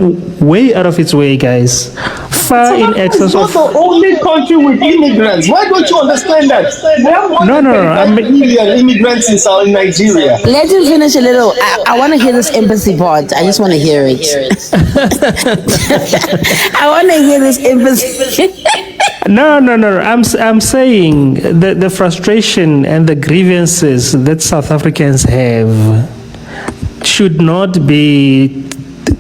gone way out of its way, guys. Far in excess It's of. not the only country with immigrants. Why don't you understand that? We have more No, than no, no. 25 million immigrants in Nigeria. Let him finish a little. I want to hear this empathy part. I just want to hear it. I want to hear this empathy. No. I'm saying the frustration and the grievances that South Africans have should not be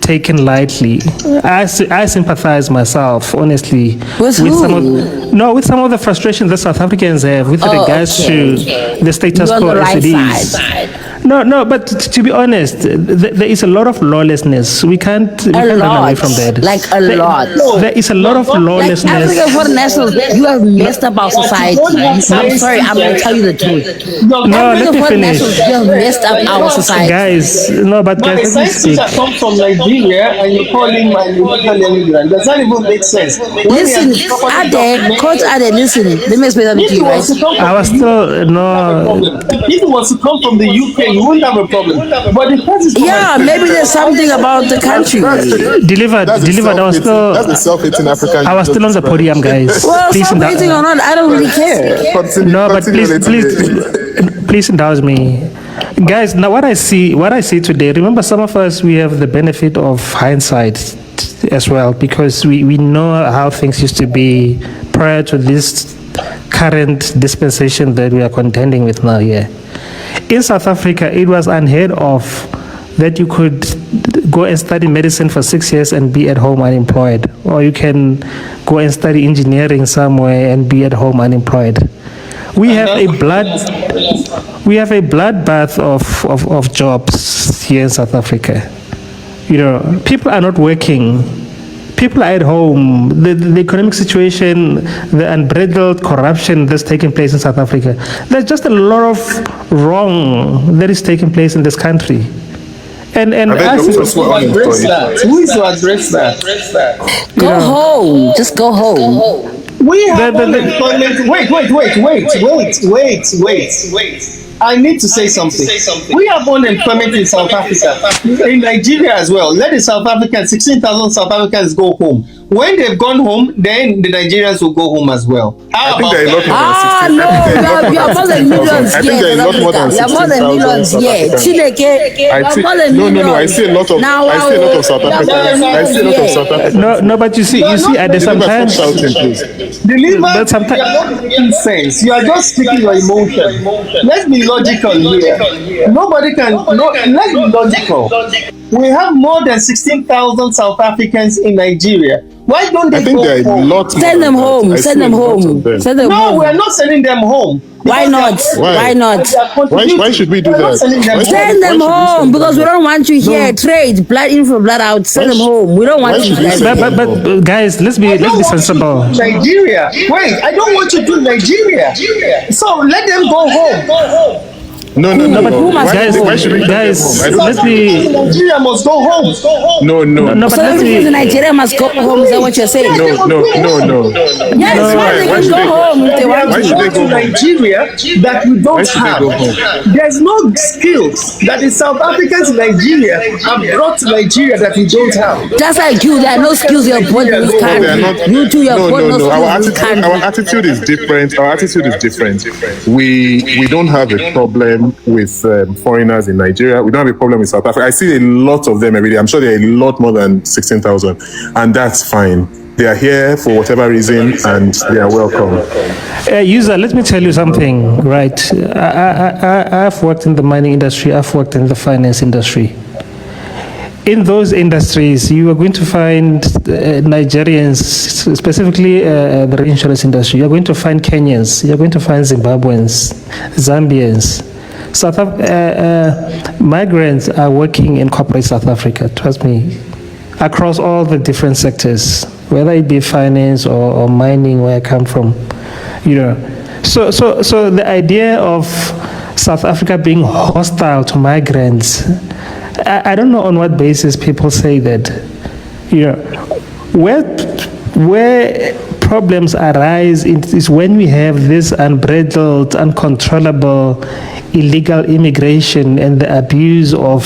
taken lightly. I sympathize myself, honestly, With who? with some of the frustration that South Africans have with regards to the status You're on quo the as right it is. side. No, but to be honest, there is a lot of lawlessness. We can't run away from that. Like a lot. There is a lot of Like lawlessness. African foreign nationals, you have messed up our society. I'm sorry, I'm going to tell you the truth. No, let African me foreign finish. nationals, you have messed up our society. Guys, But a let me science speak. teacher comes from Nigeria and you call him my illegal immigrant. Does that even make sense? Listen, Ade, Coach Ade, listen. Let me explain something to you, right? I was still, no. If it was to come from the UK, you wouldn't have a problem. But the person is from Yeah, maybe there's something about the country. Delivered. I was still. That's the self-hating African. I was still on the podium, guys. Well, Please stop hating or not, I don't really care. No, but please indulge me, guys. Now, what I see today. Remember, some of us, we have the benefit of hindsight as well, because we know how things used to be prior to this current dispensation that we are contending with now. Yeah, in South Africa, it was unheard of that you could go and study medicine for 6 years and be at home unemployed, or you can go and study engineering somewhere and be at home unemployed. We have a bloodbath of jobs here in South Africa. People are not working. People are at home. The economic situation, the unbridled corruption that's taking place in South Africa. There's just a lot of wrong that is taking place in this country. And Who is to address that? Go home. Just go home. We have unemployment. Wait. I need to say something. We have unemployment in South Africa, in Nigeria as well. Let the South Africans, 16,000 South Africans go home. When they've gone home, then the Nigerians will go home as well. I think there are a lot more than 16. You're more than millions. I think there are a lot more than 16,000. You're more than millions. Yeah, Chineke. You're more than millions. No. I see a lot of. I see a lot of South Africans. No, but you see, at the sometimes. That's sometimes. You are not making sense. You are just speaking your emotion. Let's be logical here. Nobody can. No, let's be logical. We have more than 16,000 South Africans in Nigeria. Why don't they go home? Send them home. Send them home. No, we are not sending them home. Why not? Why not? Why should we do that? Send them home because we don't want you here. Trade blood in for blood out. Send them home. We don't want you here. But guys, let's be sensible. Nigeria. Wait, I don't want you to Nigeria. So let them go home. No. Why should we guys, let's be. Nigeria must go home. No. But so let's be. Nigeria must go home. Is that what you're saying? No. Yes, why they can go home if they want Why to. should they go Nigeria that we don't have. There's no skills that the South Africans in Nigeria have brought to Nigeria that we don't have. Just like you, there are no skills you're born in this country. You too, you're born no skills in this country. Our attitude is different. We don't have a problem with foreigners in Nigeria. We don't have a problem with South Africa. I see a lot of them every day. I'm sure there are a lot more than 16,000, and that's fine. They are here for whatever reason, and they are welcome. User, let me tell you something, right? I've worked in the mining industry. I've worked in the finance industry. In those industries, you are going to find Nigerians, specifically the insurance industry. You're going to find Kenyans. You're going to find Zimbabweans, Zambians. Migrants are working in corporate South Africa, trust me, across all the different sectors, whether it be finance or mining, where I come from. So the idea of South Africa being hostile to migrants, I don't know on what basis people say that. Where problems arise is when we have this unbridled, uncontrollable, illegal immigration and the abuse of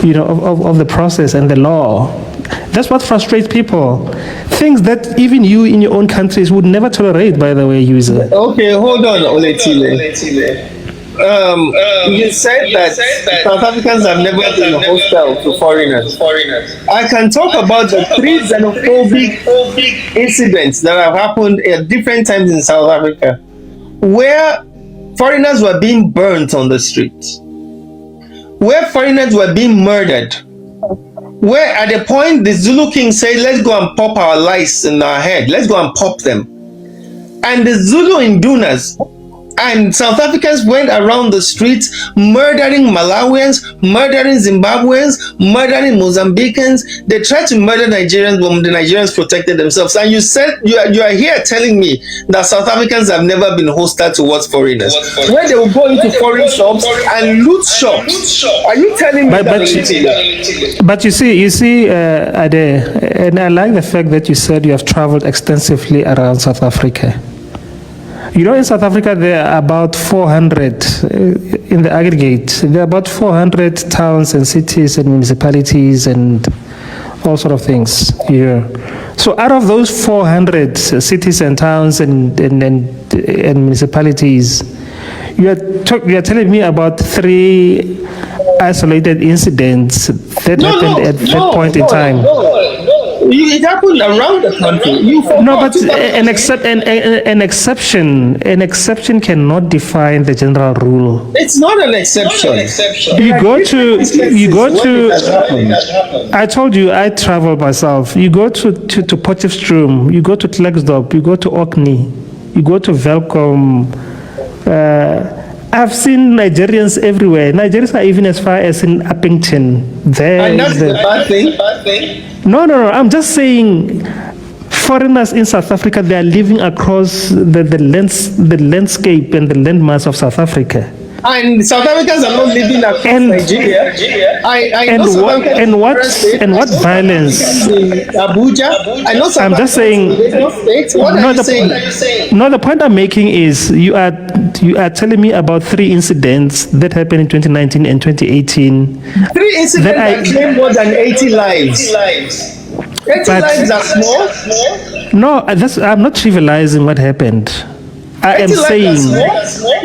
the process and the law. That's what frustrates people. Things that even you in your own countries would never tolerate, by the way, user. Okay, hold on, Oletile. You said that South Africans have never been hostile to foreigners. I can talk about the 3 xenophobic incidents that have happened at different times in South Africa, where foreigners were being burnt on the streets, where foreigners were being murdered, where at the point the Zulu king said, let's go and pop our lice in our head, let's go and pop them. And the Zulu indunas and South Africans went around the streets murdering Malawians, murdering Zimbabweans, murdering Mozambicans. They tried to murder Nigerians, but the Nigerians protected themselves. And you said you are here telling me that South Africans have never been hostile towards foreigners, where they will go into foreign shops and loot shops. Are you telling me that? But you see, Ade, and I like the fact that you said you have traveled extensively around South Africa. You know, in South Africa, there are about 400 in the aggregate. There are about 400 towns and cities and municipalities and all sort of things here. So out of those 400 cities and towns and municipalities, you are telling me about 3 isolated incidents that happened at that point in time. It happened around the country. But an exception cannot define the general rule. It's not an exception. You go to. I told you I travel myself. You go to Potchefstroom, you go to Klerksdorp, you go to Orkney, you go to Welkom. I've seen Nigerians everywhere. Nigerians are even as far as in Uppington. And that's the bad thing? No. I'm just saying, foreigners in South Africa, they are living across the landscape and the landmass of South Africa. And South Africans are not living across Nigeria. And what violence? Abuja. I know. I'm just saying. The point I'm making is you are telling me about 3 incidents that happened in 2019 and 2018. 3 incidents that claim more than 80 lives. 80 lives are small. No, I'm not trivializing what happened. I am saying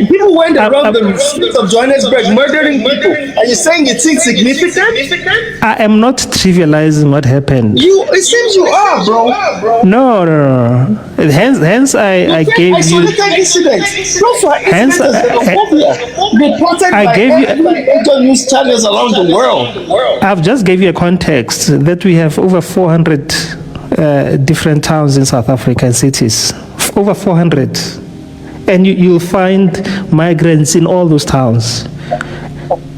people went around the streets of Johannesburg murdering people. Are you saying it's insignificant? I am not trivializing what happened. It seems you are, bro. No. Hence I gave you. Hence I gave you major news channels around the world. I've just gave you a context that we have over 400 different towns in South Africa and cities. Over 400. And you'll find migrants in all those towns.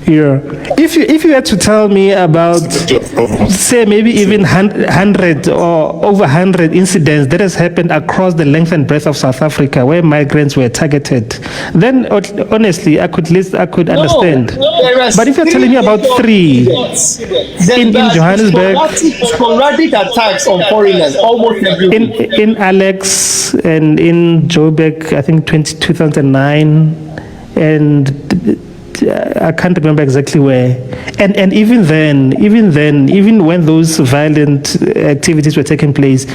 Here, if you had to tell me about, say, maybe even 100 or over 100 incidents that has happened across the length and breadth of South Africa where migrants were targeted, then honestly, I could understand. But if you're telling me about 3 in Johannesburg, sporadic attacks on foreigners almost everywhere. In Alex and in Joburg, I think 2009, and I can't remember exactly where. And even when those violent activities were taking place,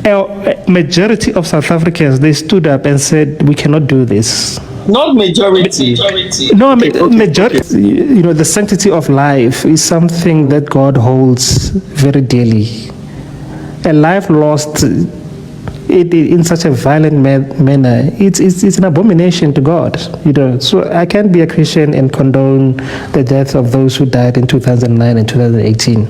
a majority of South Africans, they stood up and said, we cannot do this. Not majority. No, majority. You know, the sanctity of life is something that God holds very dearly. A life lost in such a violent manner, it's an abomination to God, you know. So I can't be a Christian and condone the death of those who died in 2009 and 2018.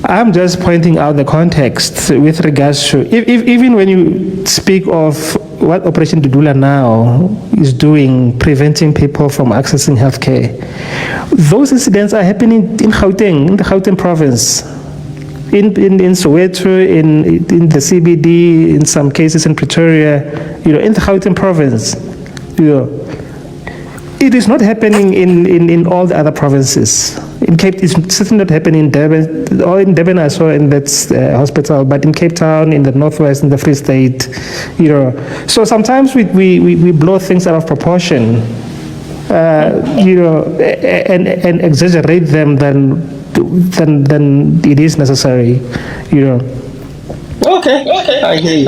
I'm just pointing out the context with regards to, even when you speak of what Operation Dudula now is doing, preventing people from accessing healthcare, those incidents are happening in Gauteng, in the Gauteng province. In Soweto, in the CBD, in some cases in Pretoria, you know, in the Gauteng province, you know, it is not happening in all the other provinces. In Cape, it's certainly not happening in Durban, or in Durban I saw in that hospital, but in Cape Town, in the Northwest, in the Free State, you know. So sometimes we blow things out of proportion, you know, and exaggerate them than then it is necessary, you know. Okay, I hear you.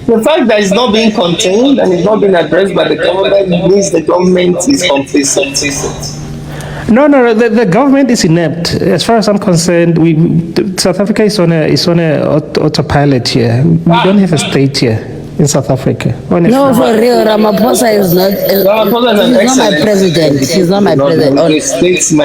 The fact that it's not being contained and it's not being addressed by the government means the government is complicit. No, the government is inept. As far as I'm concerned, South Africa is on a autopilot here. We don't have a state here in South Africa. Honestly. No, for real, Ramaphosa is not. He's not my president. He's not my president.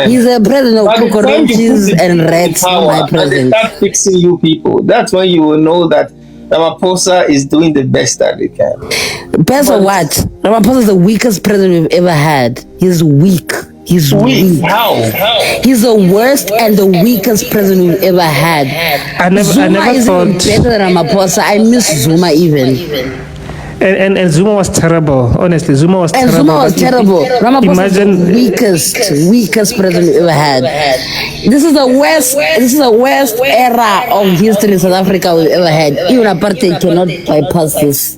He's a president of cockroaches and rats. Not my president. And they start fixing you people. That's when you will know that Ramaphosa is doing the best that they can. Best of what? Ramaphosa is the weakest president we've ever had. He's weak. He's weak. How? He's the worst and the weakest president we've ever had. Zuma is even better than Ramaphosa. I miss Zuma even. And Zuma was terrible. Honestly, Zuma was terrible. Zuma was terrible. Ramaphosa is the weakest president we've ever had. This is the worst era of history in South Africa we've ever had. Even apartheid cannot bypass this.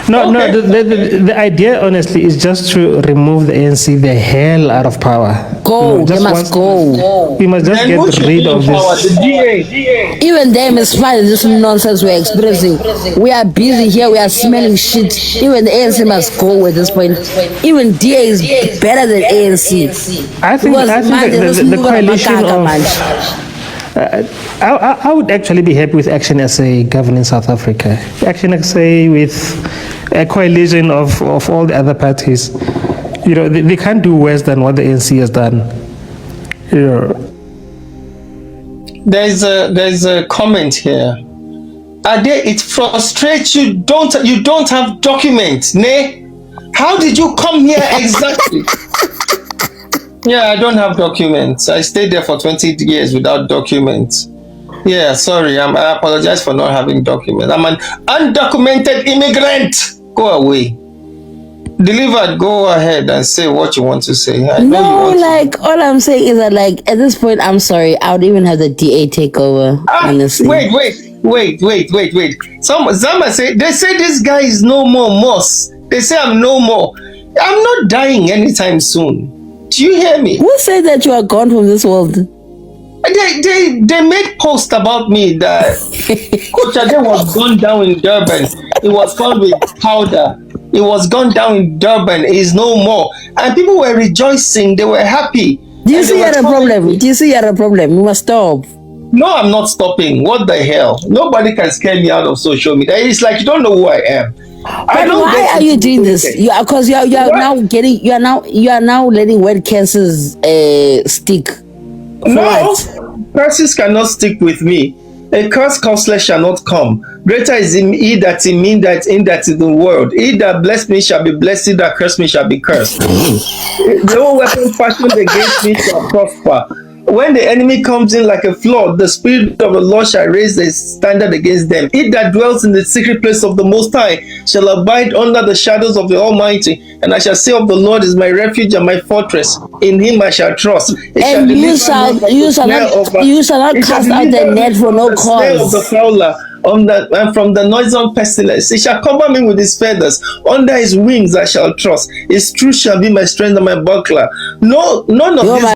No, the idea, honestly, is just to remove the ANC the hell out of power. They must go. We must just get rid of this. The DA. Even them, in spite of this nonsense we're expressing, we are busy here, we are smelling shit. Even the ANC must go at this point. Even DA is better than ANC. I think the coalition of... I would actually be happy with Action SA governing South Africa. Action SA with a coalition of all the other parties. You know, they can't do worse than what the ANC has done. You know. There's a comment here. It frustrates you. You don't have documents, ne? How did you come here exactly? Yeah, I don't have documents. I stayed there for 20 years without documents. Yeah, sorry. I apologize for not having documents. I'm an undocumented immigrant. Go away. Delivered, go ahead and say what you want to say. All I'm saying is that, at this point, I'm sorry. I would even have the DA take over, honestly. Wait. Zama say, they say this guy is no more Moss. They say I'm no more. I'm not dying anytime soon. Do you hear me? Who said that you are gone from this world? They made post about me that Coach Ade was gunned down in Durban. He was found with powder. He was gunned down in Durban. He is no more. And people were rejoicing. They were happy. Do you see you had a problem? You must stop. No, I'm not stopping. What the hell? Nobody can scare me out of social media. It's like you don't know who I am. But why are you doing this? Because you are now letting word cases stick. No, curses cannot stick with me. A curse counselor shall not come. Greater is he that in me that in that in the world. He that bless me shall be blessed. He that curse me shall be cursed. No weapon fashioned against me shall prosper. When the enemy comes in like a flood, the Spirit of the Lord shall raise a standard against them. He that dwells in the secret place of the Most High shall abide under the shadows of the Almighty. And I shall say of the Lord is my refuge and my fortress. In him I shall trust. And you shall not cast out the net for no cause. Of the fowler, and from the noisome pestilence. He shall cover me with his feathers. Under his wings I shall trust. His truth shall be my strength and my buckler. None of this